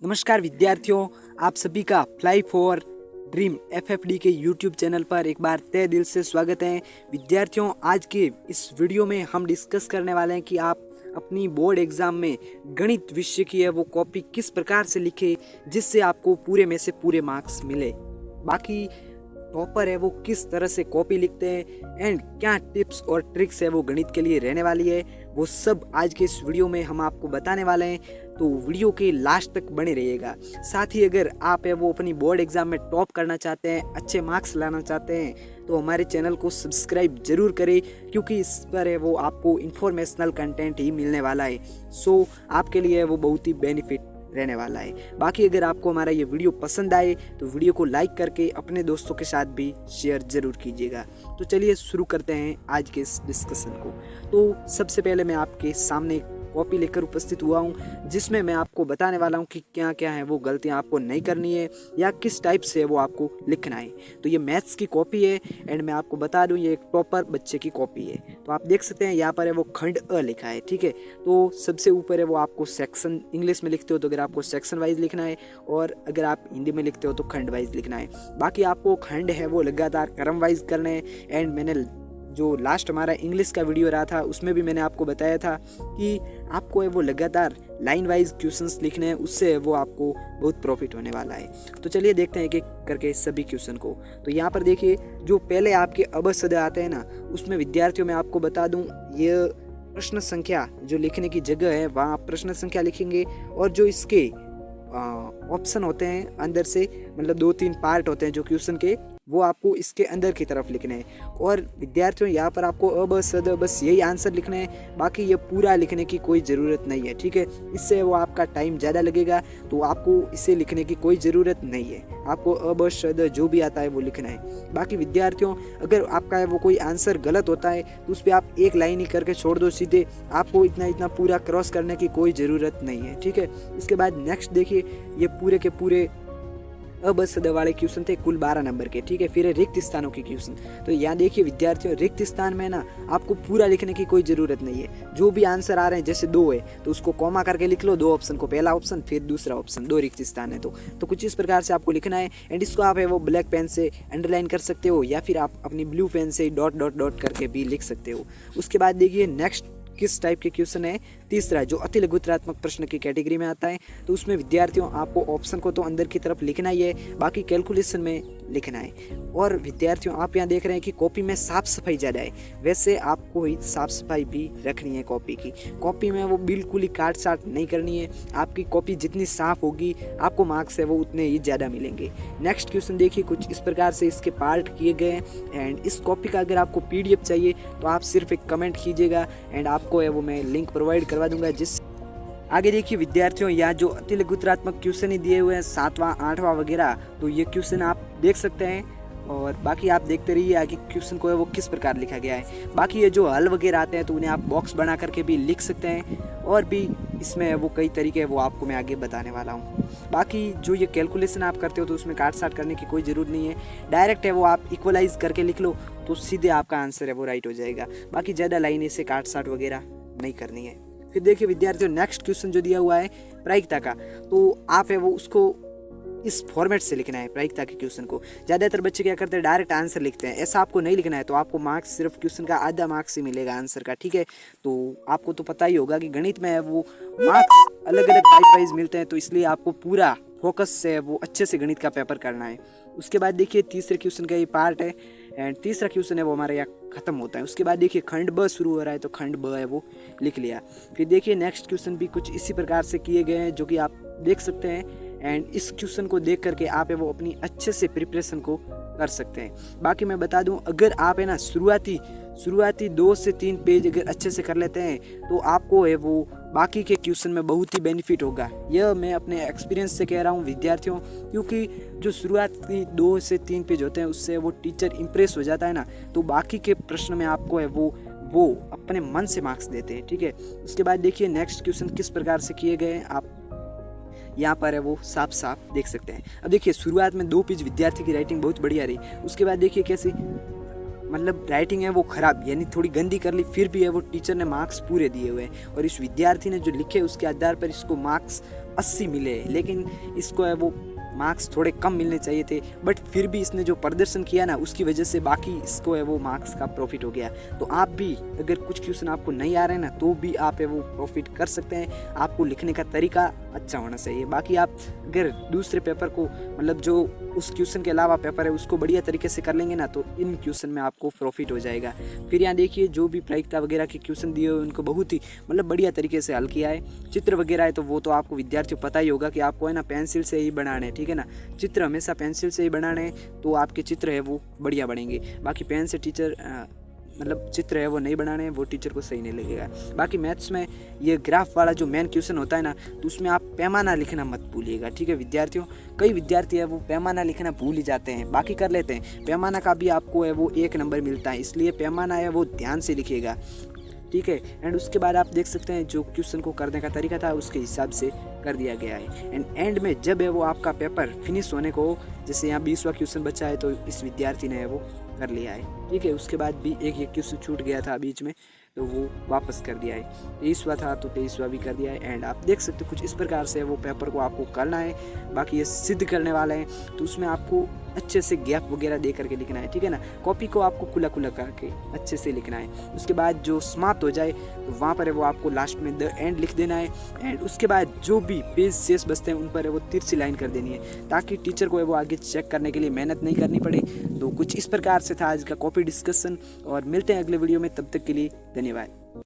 नमस्कार विद्यार्थियों, आप सभी का फ्लाई फॉर ड्रीम एफएफडी के यूट्यूब चैनल पर एक बार तहे दिल से स्वागत है। विद्यार्थियों, आज के इस वीडियो में हम डिस्कस करने वाले हैं कि आप अपनी बोर्ड एग्जाम में गणित विषय की है वो कॉपी किस प्रकार से लिखे जिससे आपको पूरे में से पूरे मार्क्स मिले। बाकी टॉपर है वो किस तरह से कॉपी लिखते हैं एंड क्या टिप्स और ट्रिक्स है वो गणित के लिए रहने वाली है, वो सब आज के इस वीडियो में हम आपको बताने वाले हैं। तो वीडियो के लास्ट तक बने रहिएगा। साथ ही अगर आप है वो अपनी बोर्ड एग्जाम में टॉप करना चाहते हैं, अच्छे मार्क्स लाना चाहते हैं, तो हमारे चैनल को सब्सक्राइब जरूर करें, क्योंकि इस पर है वो आपको इन्फॉर्मेशनल कंटेंट ही मिलने वाला है। सो आपके लिए वो बहुत ही बेनिफिट रहने वाला है। बाकी अगर आपको हमारा ये वीडियो पसंद आए तो वीडियो को लाइक करके अपने दोस्तों के साथ भी शेयर जरूर कीजिएगा। तो चलिए शुरू करते हैं आज के इस डिस्कशन को। तो सबसे पहले मैं आपके सामने कॉपी लेकर उपस्थित हुआ हूँ, जिसमें मैं आपको बताने वाला हूँ कि क्या क्या है वो गलतियाँ आपको नहीं करनी है या किस टाइप से वो आपको लिखना है। तो ये मैथ्स की कॉपी है एंड मैं आपको बता दूँ ये एक टॉपर बच्चे की कॉपी है। तो आप देख सकते हैं यहाँ पर है वो खंड अ लिखा है, ठीक है। तो सबसे ऊपर है वो आपको सेक्शन, इंग्लिश में लिखते हो तो अगर आपको सेक्शन वाइज लिखना है और अगर आप हिंदी में लिखते हो तो खंड वाइज लिखना है। बाकी आपको खंड है वो लगातार क्रम वाइज करने हैं। एंड मैंने जो लास्ट हमारा इंग्लिश का वीडियो रहा था उसमें भी मैंने आपको बताया था कि आपको है वो लगातार लाइन वाइज क्वेश्चंस लिखने हैं, उससे वो आपको बहुत प्रॉफिट होने वाला है। तो चलिए देखते हैं एक एक करके सभी क्वेश्चन को। तो यहाँ पर देखिए, जो पहले आपके अबसद आते हैं ना, उसमें विद्यार्थियों में आपको बता दूँ, ये प्रश्न संख्या जो लिखने की जगह है वहाँ आप प्रश्न संख्या लिखेंगे और जो इसके ऑप्शन होते हैं अंदर से, मतलब 2-3 पार्ट होते हैं जो क्वेश्चन के, वो आपको इसके अंदर की तरफ लिखने हैं। और विद्यार्थियों यहाँ पर आपको अब सद बस यही आंसर लिखने हैं, बाकी ये पूरा लिखने की कोई ज़रूरत नहीं है, ठीक है। इससे वो आपका टाइम ज़्यादा लगेगा, तो आपको इसे लिखने की कोई ज़रूरत नहीं है। आपको अब सद जो भी आता है वो लिखना है। बाकी विद्यार्थियों, अगर आपका है वो कोई आंसर गलत होता है तो उस पर आप एक लाइन ही करके छोड़ दो सीधे, आपको इतना पूरा क्रॉस करने की कोई ज़रूरत नहीं है, ठीक है। इसके बाद नेक्स्ट देखिए, ये पूरे के पूरे अबसद वाले क्वेश्चन थे कुल 12 नंबर के, ठीक है। फिर रिक्त स्थानों के क्वेश्चन। तो यहाँ देखिए विद्यार्थियों, रिक्त स्थान में ना आपको पूरा लिखने की कोई ज़रूरत नहीं है। जो भी आंसर आ रहे हैं, जैसे 2 है तो उसको कॉमा करके लिख लो, 2 ऑप्शन को, पहला ऑप्शन फिर दूसरा ऑप्शन, 2 रिक्त स्थान है तो कुछ इस प्रकार से आपको लिखना है। एंड इसको आप है वो ब्लैक पेन से अंडरलाइन कर सकते हो या फिर आप अपनी ब्लू पेन से डॉट डॉट डॉट करके भी लिख सकते हो। उसके बाद देखिए नेक्स्ट किस टाइप के क्वेश्चन है, तीसरा जो अति लघुत्तरात्मक प्रश्न की कैटेगरी में आता है। तो उसमें विद्यार्थियों आपको ऑप्शन को तो अंदर की तरफ लिखना ही है, बाकी कैलकुलेशन में लिखना है। और विद्यार्थियों, आप यहाँ देख रहे हैं कि कॉपी में साफ सफाई ज़्यादा है, वैसे आपको ही साफ सफाई भी रखनी है कॉपी की। कॉपी में वो बिल्कुल ही काट साट नहीं करनी है। आपकी कॉपी जितनी साफ होगी आपको मार्क्स है वो उतने ही ज़्यादा मिलेंगे। नेक्स्ट क्वेश्चन देखिए, कुछ इस प्रकार से इसके पार्ट किए गए हैं। एंड इस कॉपी का अगर आपको PDF चाहिए तो आप सिर्फ एक कमेंट कीजिएगा एंड आपको है वो मैं लिंक प्रोवाइड करवा दूंगा। जिस आगे देखिए विद्यार्थियों, यहाँ जो अति लघुत्तरात्मक क्वेश्चन ही दिए हुए हैं 7वां 8वां वगैरह, तो ये क्वेश्चन आप देख सकते हैं। और बाकी आप देखते रहिए आगे क्वेश्चन को है वो किस प्रकार लिखा गया है। बाकी ये जो हल वगैरह आते हैं तो उन्हें आप बॉक्स बना करके भी लिख सकते हैं, और भी इसमें वो कई तरीके हैं वो आपको मैं आगे बताने वाला हूँ। बाकी जो ये कैलकुलेशन आप करते हो तो उसमें काट साट करने की कोई ज़रूरत नहीं है, डायरेक्ट है वो आप इक्वलाइज करके लिख लो तो सीधे आपका आंसर है वो राइट हो जाएगा। बाकी ज़्यादा लाइन से काट साट वगैरह नहीं करनी है। फिर देखिए विद्यार्थियों, नेक्स्ट क्वेश्चन जो दिया हुआ है प्रायिकता का, तो आप है वो उसको इस फॉर्मेट से लिखना है। प्रायिकता के क्वेश्चन को ज़्यादातर बच्चे क्या करते हैं, डायरेक्ट आंसर लिखते हैं। ऐसा आपको नहीं लिखना है, तो आपको मार्क्स सिर्फ क्वेश्चन का आधा मार्क्स ही मिलेगा आंसर का, ठीक है। तो आपको तो पता ही होगा कि गणित में है वो मार्क्स अलग अलग टाइप वाइज मिलते हैं, तो इसलिए आपको पूरा फोकस से वो अच्छे से गणित का पेपर करना है। उसके बाद देखिए तीसरे क्वेश्चन का ये पार्ट है एंड तीसरा क्वेश्चन है वो हमारे यहाँ खत्म होता है। उसके बाद देखिए खंड ब शुरू हो रहा है तो खंड ब है वो लिख लिया। फिर देखिए नेक्स्ट क्वेश्चन भी कुछ इसी प्रकार से किए गए हैं जो कि आप देख सकते हैं। एंड इस क्वेश्चन को देख करके आप है वो अपनी अच्छे से प्रिपरेशन को कर सकते हैं। बाकी मैं बता दूं, अगर आप है ना शुरुआती 2 से 3 पेज अगर अच्छे से कर लेते हैं तो आपको है वो बाकी के क्वेश्चन में बहुत ही बेनिफिट होगा। यह मैं अपने एक्सपीरियंस से कह रहा हूँ विद्यार्थियों, क्योंकि जो शुरुआती 2 से 3 पेज होते हैं उससे वो टीचर इम्प्रेस हो जाता है ना, तो बाकी के प्रश्न में आपको है वो अपने मन से मार्क्स देते हैं, ठीक है। उसके बाद देखिए नेक्स्ट क्वेश्चन किस प्रकार से किए गए हैं, आप यहाँ पर है वो साफ साफ देख सकते हैं। अब देखिए शुरुआत में 2 पेज विद्यार्थी की राइटिंग बहुत बढ़िया रही, उसके बाद देखिए कैसी मतलब राइटिंग है वो ख़राब, यानी थोड़ी गंदी कर ली, फिर भी है वो टीचर ने मार्क्स पूरे दिए हुए हैं। और इस विद्यार्थी ने जो लिखे उसके आधार पर इसको मार्क्स 80 मिले, लेकिन इसको है वो मार्क्स थोड़े कम मिलने चाहिए थे, बट फिर भी इसने जो प्रदर्शन किया ना उसकी वजह से बाकी इसको है वो मार्क्स का प्रॉफिट हो गया। तो आप भी अगर कुछ क्वेश्चन आपको नहीं आ रहे हैं ना तो भी आप है वो प्रॉफिट कर सकते हैं। आपको लिखने का तरीका अच्छा होना चाहिए। बाकी आप अगर दूसरे पेपर को मतलब जो उस क्वेश्चन के अलावा पेपर है उसको बढ़िया तरीके से कर लेंगे ना तो इन क्वेश्चन में आपको प्रॉफिट हो जाएगा। फिर यहाँ देखिए जो भी प्रायिकता वगैरह के क्वेश्चन दिए हुए उनको बहुत ही मतलब बढ़िया तरीके से हल किया है। चित्र वगैरह है तो वो तो आपको विद्यार्थियों पता ही होगा कि आपको है ना पेंसिल से ही बनाने हैं, ठीक है ना। चित्र हमेशा पेंसिल से ही बनाने हैं तो आपके चित्र है वो बढ़िया बनेंगे। बाकी पेन से टीचर मतलब चित्र है वो नहीं बनाने हैं, वो टीचर को सही नहीं लगेगा। बाकी मैथ्स में ये ग्राफ वाला जो मेन क्वेश्चन होता है ना तो उसमें आप पैमाना लिखना मत भूलिएगा, ठीक है विद्यार्थियों। कई विद्यार्थी है वो पैमाना लिखना भूल ही जाते हैं, बाकी कर लेते हैं। पैमाना का भी आपको है वो 1 नंबर मिलता है, इसलिए पैमाना है वो ध्यान से लिखिएगा, ठीक है। एंड उसके बाद आप देख सकते हैं जो क्वेश्चन को करने का तरीका था उसके हिसाब से कर दिया गया है। एंड में जब है वो आपका पेपर फिनिश होने को, जैसे यहाँ 20वां क्वेश्चन बचा है तो इस विद्यार्थी ने है वो कर लिया है, ठीक है। उसके बाद भी एक क्वेश्चन छूट गया था बीच में तो वो वापस कर दिया है। 23वां था तो 23वां भी कर दिया है। एंड आप देख सकते हो कुछ इस प्रकार से वो पेपर को आपको करना है। बाकी ये सिद्ध करने वाले हैं तो उसमें आपको अच्छे से गैप वगैरह दे करके लिखना है, ठीक है ना। कॉपी को आपको खुला खुला करके अच्छे से लिखना है। उसके बाद जो समाप्त हो जाए तो वहाँ पर है वो आपको लास्ट में द एंड लिख देना है। एंड उसके बाद जो भी पेज शेष बचते हैं उन पर है वो तिरछी लाइन कर देनी है ताकि टीचर को है वो आगे चेक करने के लिए मेहनत नहीं करनी पड़े। तो कुछ इस प्रकार से था आज का कॉपी डिस्कशन और मिलते हैं अगले वीडियो में, तब तक के लिए धन्यवाद।